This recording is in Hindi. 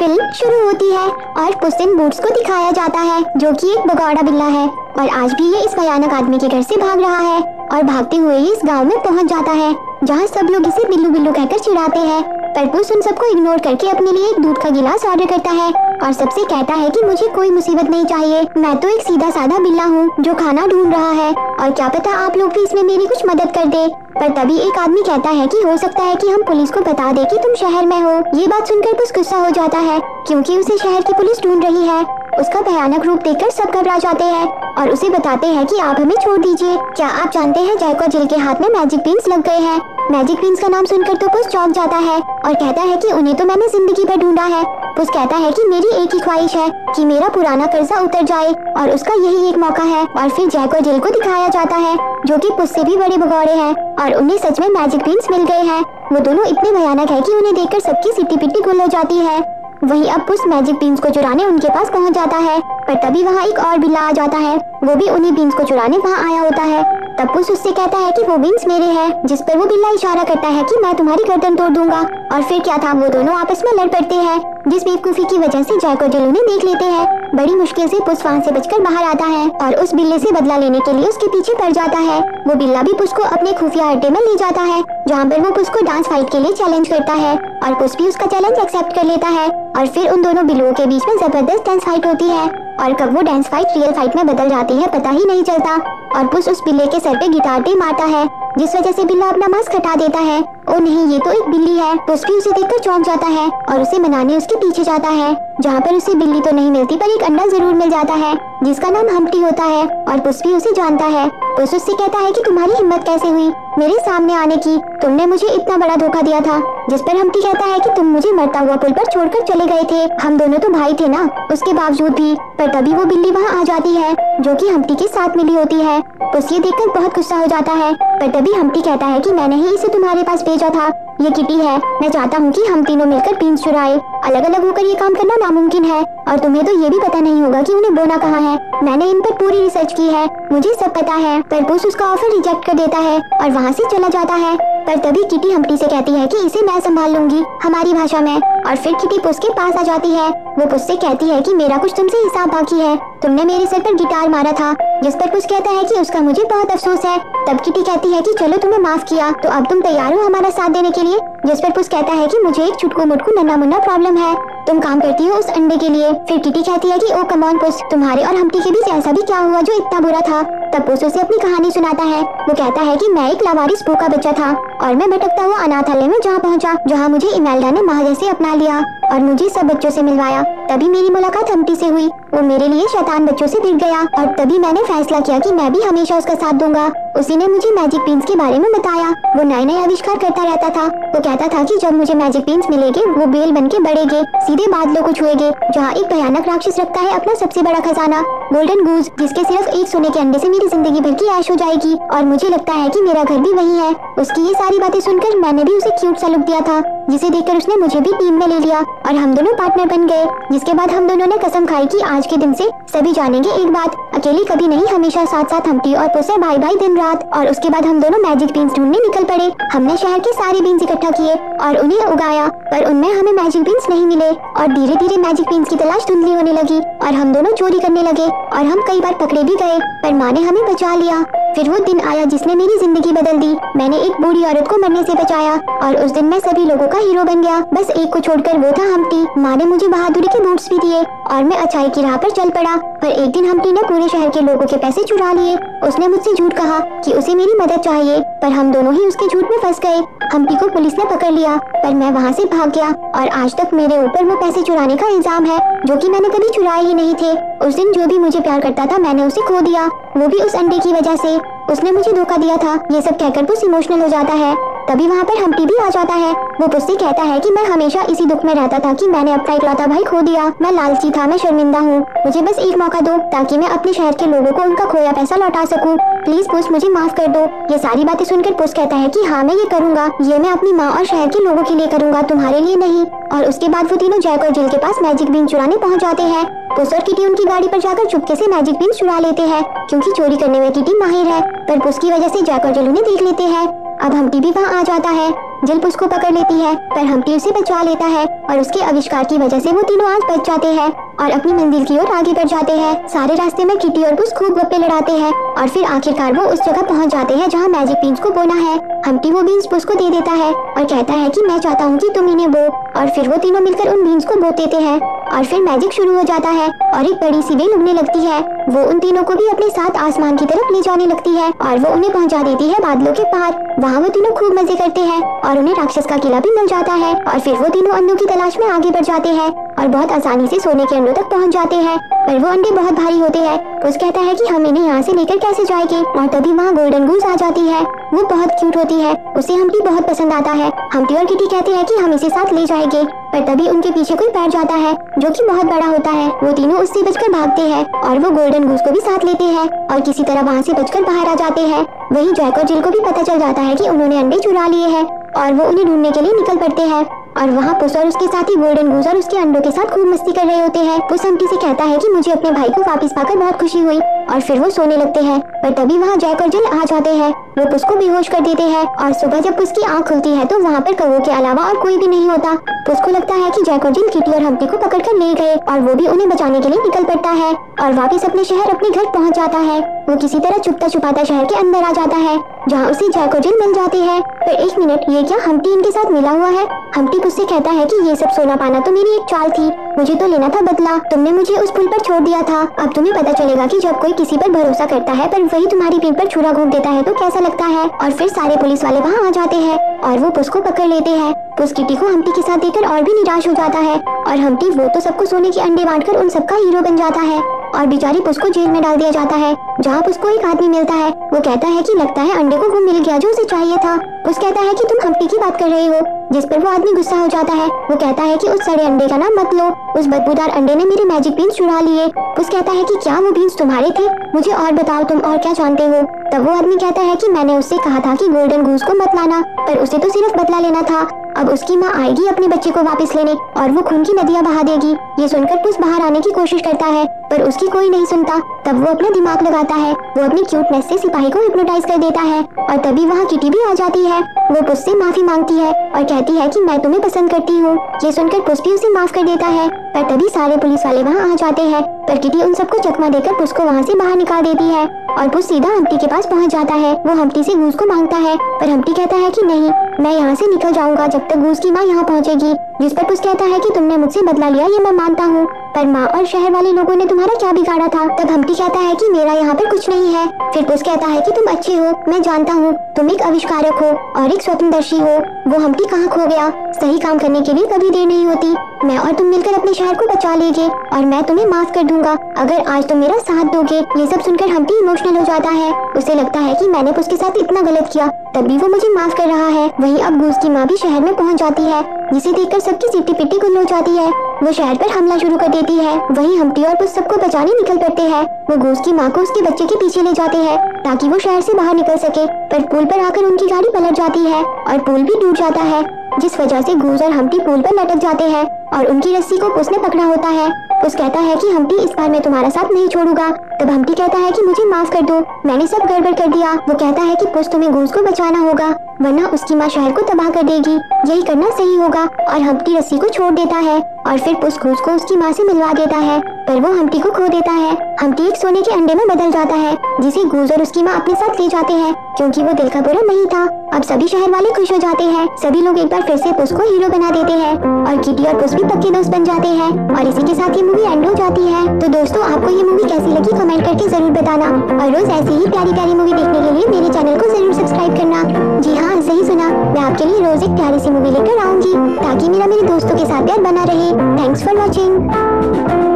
फिल्म शुरू होती है और पुस इन बूट्स को दिखाया जाता है जो कि एक भगौड़ा बिल्ला है और आज भी ये इस भयानक आदमी के घर से भाग रहा है और भागते हुए ये इस गांव में पहुंच जाता है जहां सब लोग इसे बिल्लू बिल्लू कहकर चिढ़ाते हैं। पर पुस उन सबको इग्नोर करके अपने लिए एक दूध का गिलास ऑर्डर करता है और सबसे कहता है कि मुझे कोई मुसीबत नहीं चाहिए, मैं तो एक सीधा साधा बिल्ला हूँ जो खाना ढूंढ रहा है और क्या पता आप लोग भी इसमें मेरी कुछ मदद कर दे। पर तभी एक आदमी कहता है कि हो सकता है कि हम पुलिस को बता दे कि तुम शहर में हो। ये बात सुनकर पुस गुस्सा हो जाता है क्योंकि उसे शहर की पुलिस ढूंढ रही है। उसका भयानक रूप देखकर सब घबरा जाते हैं और उसे बताते हैं कि आप हमें छोड़ दीजिए। क्या आप जानते हैं जैक और जिल के हाथ में मैजिक पिन्स लग गए हैं। मैजिक पिन्स का नाम सुनकर तो पुस चौंक जाता है और कहता है कि उन्हें तो मैंने जिंदगी भर ढूंढा है। पुस कहता है कि मेरी एक ही ख्वाहिश है कि मेरा पुराना कर्जा उतर जाए और उसका यही एक मौका है। और फिर जैक और जिल को दिखाया जाता है जो कि पुस से भी बड़े भगौड़े हैं और उन्हें सच में मैजिक पिन्स मिल गए हैं। वो दोनों इतने भयानक है कि उन्हें देखकर सबकी सिट्टी पिट्टी गुल हो जाती है। वहीं अब पुस मैजिक बीन्स को चुराने उनके पास पहुंच जाता है पर तभी वहां एक और बिल्ला आ जाता है, वो भी उन्हीं बीन्स को चुराने वहां आया होता है। तब पुस उससे कहता है कि वो बीन्स मेरे हैं, जिस पर वो बिल्ला इशारा करता है कि मैं तुम्हारी गर्दन तोड़ दूंगा। और फिर क्या था, वो दोनों आपस में लड़ पड़ते हैं जिस बेवकूफी की वजह से जैक और जिल उन्हें देख लेते हैं। बड़ी मुश्किल से पुस वहाँ से बचकर बाहर आता है और उस बिल्ले से बदला लेने के लिए उसके पीछे पड़ जाता है। वो बिल्ला भी पुस को अपने खुफिया अड्डे में ले जाता है जहाँ पर वो पुस को डांस फाइट के लिए चैलेंज करता है और पुस भी उसका चैलेंज एक्सेप्ट कर लेता है। और फिर उन दोनों बिल्लुओं के बीच में जबरदस्त डांस फाइट होती है और कब वो डांस फाइट रियल फाइट में बदल जाती है पता ही नहीं चलता। और पुस उस बिल्ले के सर पे गिटार पे मारता है जिस वजह से बिल्ला अपना मास्क हटा देता है। ओ नहीं, ये तो एक बिल्ली है। पुस भी उसे देखकर चौंक जाता है और उसे मनाने उसके पीछे जाता है जहाँ पर उसे बिल्ली तो नहीं मिलती पर एक अंडा जरूर मिल जाता है जिसका नाम हम्प्टी होता है और पुस भी उसे जानता है। पुस उससे कहता है कि तुम्हारी हिम्मत कैसे हुई मेरे सामने आने की, तुमने मुझे इतना बड़ा धोखा दिया था। जिस पर हम्प्टी कहता है कि तुम मुझे मरता हुआ पुल पर छोड़कर चले गए थे, हम दोनों तो भाई थे ना, उसके बावजूद भी। पर तभी वो बिल्ली वहाँ आ जाती है जो कि हम्प्टी के साथ मिली होती है। पुस ये देखकर बहुत गुस्सा हो जाता है पर तभी हम्प्टी कहता है कि मैंने ही इसे तुम्हारे पास भेजा था, ये किटी है, मैं चाहता हूँ कि हम तीनों मिलकर बीन्स चुराए। अलग अलग होकर ये काम करना नामुमकिन है और तुम्हें तो ये भी पता नहीं होगा कि उन्हें बोना कहाँ है। मैंने इन पर पूरी रिसर्च की है, मुझे सब पता है। पर पुस उसका ऑफर रिजेक्ट कर देता है और वहाँ से चला जाता है। पर तभी किटी हम्प्टी से कहती है कि इसे मैं संभाल लूंगी हमारी भाषा में। और फिर किटी पुस के पास आ जाती है। वो पुस से कहती है कि मेरा कुछ तुमसे हिसाब बाकी है, तुमने मेरे सर पर गिटार मारा था। जिस पर पुस कहता है कि उसका मुझे बहुत अफसोस है। तब किटी कहती है कि चलो तुम्हें माफ किया तो अब तुम तैयार हो हमारा साथ देने के लिए। जिस पर पुस कहता है कि मुझे एक चुटकू मुटकू नन्ना मुन्ना प्रॉब्लम है, तुम काम करती हो उस अंडे के लिए। फिर किटी कहती है कि ओ कम ऑन पुस, तुम्हारे और हम्प्टी के बीच ऐसा भी क्या हुआ जो इतना बुरा था। तब पुस उसे अपनी कहानी सुनाता है। वो कहता है कि मैं एक लावारिस भूखा बच्चा था और मैं भटकता हुआ अनाथालय में जहाँ पहुँचा जहाँ मुझे इमेल्डा ने माँ जैसे अपना लिया और मुझे सब बच्चों से मिलवाया। तभी मेरी मुलाकात हम्प्टी से हुई, वो मेरे लिए शैतान बच्चों से भिड़ गया और तभी मैंने फैसला किया कि मैं भी हमेशा उसका साथ दूंगा। उसी ने मुझे मैजिक पिन्स के बारे में बताया, वो नए नए आविष्कार करता रहता था। वो कहता था कि जब मुझे मैजिक पिन्स मिलेंगे वो बेल बन के बढ़ेंगे, सीधे बादलों को छुएंगे जहाँ एक भयानक राक्षस रखता है अपना सबसे बड़ा खजाना गोल्डन गूज, जिसके सिर्फ एक सोने के अंडे से मेरी जिंदगी भर की ऐश हो जाएगी और मुझे लगता है कि मेरा घर भी वही है। उसकी ये सारी बातें सुनकर मैंने भी उसे क्यूट सा लुक दिया था जिसे देखकर उसने मुझे भी टीम में ले लिया और हम दोनों पार्टनर बन गए। जिसके बाद हम दोनों ने कसम खाई कि आज के दिन से सभी जानेंगे एक बात, अकेली कभी नहीं, हमेशा साथ साथ हम्प्टी और पुस भाई भाई दिन रात। और उसके बाद हम दोनों मैजिक बीन्स ढूंढने निकल पड़े। हमने शहर के सारे बीन्स इकट्ठा किए और उन्हें उगाया पर उनमें हमें मैजिक बीन्स नहीं मिले और धीरे धीरे मैजिक बीन्स की तलाश धुंधली होने लगी और हम दोनों चोरी करने लगे और हम कई बार पकड़े भी गए पर माँ ने हमें बचा लिया। फिर वो दिन आया जिसने मेरी जिंदगी बदल दी। मैंने एक बूढ़ी औरत को मरने से बचाया और उस दिन मैं सभी लोगों का हीरो बन गया, बस एक को छोड़कर, वो था हम्प्टी। माँ ने मुझे बहादुरी के बूट्स भी दिए और मैं अच्छाई की राह पर चल पड़ा। पर एक दिन हम्प्टी ने पूरे शहर के लोगों के पैसे चुरा लिए। उसने मुझसे झूठ कहा कि उसे मेरी मदद चाहिए पर हम दोनों ही उसके झूठ में फंस गए। हम्प्टी को पुलिस ने पकड़ लिया पर मैं वहाँ से भाग गया और आज तक मेरे ऊपर वो पैसे चुराने का इल्जाम है जो कि मैंने कभी चुराए ही नहीं थे। उस दिन जो भी मुझे प्यार करता था मैंने उसे खो दिया, वो भी उस अंडे की वजह से। उसने मुझे धोखा दिया था। ये सब कहकर पुस इमोशनल हो जाता है। तभी वहाँ पर हम्प्टी भी आ जाता है। वो पुस से कहता है कि मैं हमेशा इसी दुख में रहता था कि मैंने अपना इकलौता भाई खो दिया। मैं लालची था, मैं शर्मिंदा हूँ, मुझे बस एक मौका दो ताकि मैं अपने शहर के लोगों को उनका खोया पैसा लौटा सकूँ। प्लीज पुस, मुझे माफ कर दो। ये सारी बातें सुनकर पुस कहता है कि हाँ मैं ये करूँगा, ये मैं अपनी माँ और शहर के लोगों के लिए करूँगा, तुम्हारे लिए नहीं। और उसके बाद वो तीनों जैक और जिल के पास मैजिक बीन चुराने पहुँच जाते हैं। पुस और किटी उनकी गाड़ी पर जाकर चुपके से मैजिक बीन चुरा लेते हैं क्योंकि चोरी करने में किटी माहिर है। पर पुस की वजह से जैक और जिल उन्हें देख लेते हैं। अब हम्प्टी भी वहाँ आ जाता है। जिल पुस को पकड़ लेती है, पर हम्टी उसे बचा लेता है और उसके आविष्कार की वजह से वो तीनों आज बच जाते हैं और अपनी मंजिल की ओर आगे बढ़ जाते हैं। सारे रास्ते में किटी और पुस खूब गप्पे लड़ाते हैं और फिर आखिरकार वो उस जगह पहुंच जाते हैं जहां मैजिक बीन्स को बोना है। हम्टी वो बीन्स पुस को दे देता है और कहता है कि मैं चाहता हूँ कि तुम इन्हें बो, और फिर वो तीनों मिलकर उन बीन्स को बो देते हैं और फिर मैजिक शुरू हो जाता है और एक बड़ी सी बेल उड़ने लगती है। वो उन तीनों को भी अपने साथ आसमान की तरफ ले जाने लगती है और वो उन्हें पहुंचा देती है बादलों के पार। वहाँ वो तीनों खूब मजे करते हैं और उन्हें राक्षस का किला भी मिल जाता है और फिर वो तीनों अंडों की तलाश में आगे बढ़ जाते हैं और बहुत आसानी से सोने के अंडों तक पहुंच जाते हैं। पर वो अंडे बहुत भारी होते हैं। पुस कहता है कि हम इन्हें यहाँ से लेकर कैसे जाएंगे, और तभी वहाँ गोल्डन गूस आ जाती है। वो बहुत क्यूट होती है, उसे हम्टी बहुत पसंद आता है। हम्टी और किटी कहते हैं कि हम इसे साथ ले जाएंगे, पर तभी उनके पीछे कोई बैठ जाता है जो कि बहुत बड़ा होता है। वो तीनों उससे बचकर भागते हैं और वो गोल्डन गूस को भी साथ लेते हैं और किसी तरह वहाँ से बचकर बाहर आ जाते हैं। वहीं जैक और जिल को भी पता चल जाता है कि उन्होंने अंडे चुरा लिए हैं और वो उन्हें ढूंढने के लिए निकल पड़ते हैं। और वहाँ पुस और उसके साथी गोल्डन गूस और उसके अंडों के साथ खूब मस्ती कर रहे होते हैं। पुस हम्टी से कहता है कि मुझे अपने भाई को वापस पाकर बहुत खुशी हुई, और फिर वो सोने लगते हैं। पर तभी वहाँ जैक और जिल आ जाते हैं। वो पुस को बेहोश कर देते हैं और सुबह जब पुस की आँख खुलती है तो वहाँ पर कौवों के अलावा और कोई भी नहीं होता। पुस को लगता है कि जैक और जिल किटी और हम्टी को पकड़कर ले गए और वो भी उन्हें बचाने के लिए निकल पड़ता है और वापस अपने शहर अपने घर पहुँच जाता है। वो किसी तरह छुपता छुपाता शहर के अंदर आ जाता है जहाँ उसे जैक और जिल मिल जाते हैं। पर एक मिनट, ये क्या हम्टी इनके साथ मिला हुआ है? हम्टी पुस से कहता है कि ये सब सोना पाना तो मेरी एक चाल थी, मुझे तो लेना था बदला। तुमने मुझे उस पुल पर छोड़ दिया था। अब तुम्हें पता चलेगा कि जब कोई किसी पर भरोसा करता है पर वही तुम्हारी पीठ पर छुरा घोंप देता है तो कैसा लगता है। और फिर सारे पुलिस वाले वहाँ आ जाते हैं और वो पुस को पकड़ लेते हैं। पुस किटी को हम्टी के साथ देखकर और भी निराश हो जाता है और हम्टी वो तो सबको सोने के अंडे बांटकर उन सबका हीरो बन जाता है और बेचारी पुस को जेल में डाल दिया जाता है जहाँ पुस को एक आदमी मिलता है। वो कहता है कि लगता है अंडे को वो मिल गया जो उसे चाहिए था। पुस कहता है कि तुम हम्टी की बात कर रहे हो, जिस पर वो आदमी गुस्सा हो जाता है। वो कहता है कि उस सड़े अंडे का नाम मत लो, उस बदबूदार अंडे ने मेरे मैजिक बीन्स चुरा लिए। पुस कहता है कि क्या वो बीन्स तुम्हारे थे? मुझे और बताओ तुम और क्या जानते हो। तब वो आदमी कहता है कि मैंने उससे कहा था कि गोल्डन गूस को मत लाना, पर उसे तो सिर्फ बदला लेना था। अब उसकी माँ आएगी अपने बच्चे को वापस लेने और वो खून की नदियाँ बहा देगी। ये सुनकर पुस बाहर आने की कोशिश करता है पर उसकी कोई नहीं सुनता। तब वो अपना दिमाग लगाता है। वो अपनी क्यूटनेस से सिपाही को हिप्नोटाइज कर देता है और तभी वहाँ किटी भी आ जाती है। वो पुस से माफी मांगती है और कहती है कि मैं तुम्हें पसंद करती हूँ। ये सुनकर पुस भी उसे माफ कर देता है। पर तभी सारे पुलिस वाले वहाँ आ जाते हैं, पर किटी उन सबको चकमा देकर पुस को वहाँ से बाहर निकाल देती है और पुस सीधा हम्टी के पास पहुँच जाता है। वो हम्टी से गूस को मांगता है पर हम्टी कहता है कि नहीं, मैं यहाँ से निकल जाऊंगा जब तक गूस की माँ यहाँ पहुँचेगी। जिस पर पुस कहता है कि तुमने मुझसे बदला लिया ये मैं मानता हूँ, पर माँ और शहर वाले लोगों ने तुम्हारा क्या बिगाड़ा था? तब हम्टी कहता है कि मेरा यहाँ पर कुछ नहीं है। फिर पुस कहता है कि तुम अच्छे हो, मैं जानता हूँ, तुम एक आविष्कारक हो और एक स्वप्नदर्शी हो। वो हम्टी कहाँ खो गया? सही काम करने के लिए कभी देर नहीं होती। मैं और तुम मिलकर अपने शहर को बचा लेंगे और मैं तुम्हें माफ कर दूंगा अगर आज तुम मेरा साथ दोगे। ये सब सुनकर हम्टी इमोशनल हो जाता है। उसे लगता है कि मैंने उसके साथ इतना गलत किया, तब भी वो मुझे माफ कर रहा है। वहीं अब गूस की माँ भी शहर में पहुंच जाती है, जिसे देखकर सबकी सिट्टी पिट्टी गुल हो जाती है। वो शहर पर हमला शुरू कर देती है। वहीं हम्टी और पुस सबको बचाने निकल पड़ते हैं। वो गूस की माँ को उसके बच्चे के पीछे ले जाते हैं ताकि वो शहर से बाहर निकल सके, पर पुल पर आकर उनकी गाड़ी पलट जाती है और पुल भी डूब जाता है, जिस वजह से गूस और हम्टी पुल पर लटक जाते हैं और उनकी रस्सी को पुस ने पकड़ा होता है। पुस कहता है कि हम्टी इस बार मैं तुम्हारा साथ नहीं छोड़ूंगा। तब हम्टी कहता है कि मुझे माफ कर दो, मैंने सब गड़बड़ कर दिया। वो कहता है कि पुस तुम्हें गूस को बचाना होगा वरना उसकी माँ शहर को तबाह कर देगी, यही करना सही होगा। और हम्टी रस्सी को छोड़ देता है और फिर पुस गूस को उसकी माँ से मिलवा देता है, पर वो हम्टी को खो देता है। हम्टी एक सोने के अंडे में बदल जाता है जिसे गूस और उसकी माँ अपने साथ ले जाते हैं क्योंकि वो दिल का बुरा नहीं था। अब सभी शहर वाले खुश हो जाते हैं। सभी लोग एक बार फिर से पुस को हीरो बना देते हैं और किटी और पुस भी पक्के दोस्त बन जाते हैं और इसी के साथ ये मूवी एंड हो जाती है। तो दोस्तों, आपको ये मूवी कैसी लगी कमेंट करके जरूर बताना और रोज ऐसी ही प्यारी प्यारी मूवी देखने के लिए मेरे चैनल को जरूर सब्सक्राइब करना। जी हाँ, सही सुना, मैं आपके लिए रोज एक प्यारी सी मूवी लेकर आऊंगी ताकि मेरे दोस्तों के साथ प्यार बना रहे। Thanks for watching.